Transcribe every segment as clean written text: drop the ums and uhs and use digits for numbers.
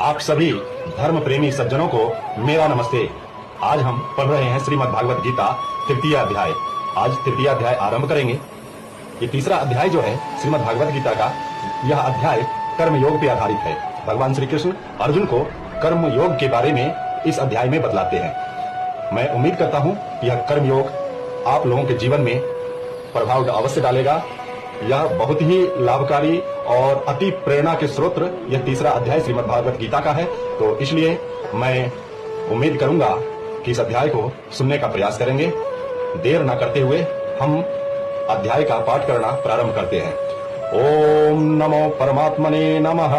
आप सभी धर्म प्रेमी सज्जनों को मेरा नमस्ते। आज हम पढ़ रहे हैं श्रीमद् भागवत गीता तृतीय अध्याय। आज तृतीय अध्याय आरंभ करेंगे। ये तीसरा अध्याय जो है श्रीमद् भागवत गीता का, यह अध्याय कर्म योग पर आधारित है। भगवान श्री कृष्ण अर्जुन को कर्म योग के बारे में इस अध्याय में बतलाते हैं। मैं उम्मीद करता हूँ यह कर्म योग आप लोगों के जीवन में प्रभाव अवश्य डालेगा। यह बहुत ही लाभकारी और अति प्रेरणा के स्रोत यह तीसरा अध्याय श्रीमद् भागवत गीता का है। तो इसलिए मैं उम्मीद करूंगा कि इस अध्याय को सुनने का प्रयास करेंगे। देर न करते हुए हम अध्याय का पाठ करना प्रारंभ करते हैं। ओम नमो परमात्मने नमः।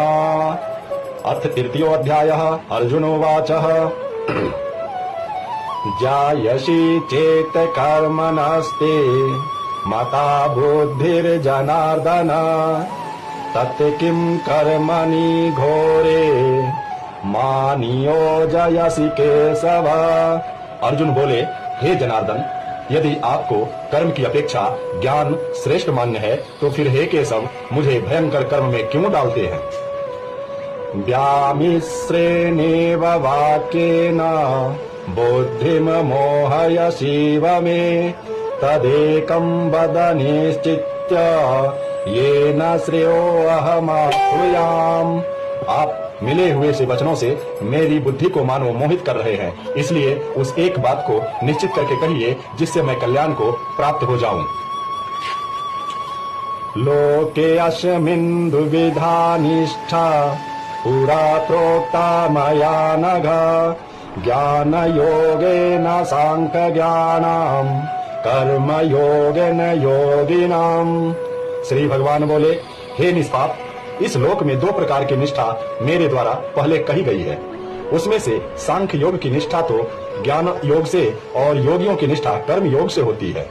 अथ तृतीयो अध्यायः। अर्जुनोवाचः जायसि चेत कर्मणस्ते मता बुद्धिर्जनार्दन तत् किं कर्मणि घोरे मानियोजयसि केशव। अर्जुन बोले, हे जनार्दन, यदि आपको कर्म की अपेक्षा ज्ञान श्रेष्ठ मान्य है तो फिर हे केशव, मुझे भयंकर कर्म में क्यों डालते हैं। व्यामिश्रेणेव वाक्येन बुद्धिम मोहयसीव मे तदेकं वद निश्चित्य येन श्रेयो अहमाप्नुयाम्। आप मिले हुए से वचनों से मेरी बुद्धि को मानो मोहित कर रहे हैं, इसलिए उस एक बात को निश्चित करके कहिए जिससे मैं कल्याण को प्राप्त हो जाऊं। लोके अस्मिन् द्विविधा निष्ठा पुरा प्रोक्ता मया नघ ज्ञान योगेन सांख्य ज्ञानम् कर्म योगेन योगिनाम। श्री भगवान बोले, हे निष्पाप, इस लोक में दो प्रकार की निष्ठा मेरे द्वारा पहले कही गई है। उसमें से सांख्य योग की निष्ठा तो ज्ञान योग से और योगियों की निष्ठा कर्म योग से होती है।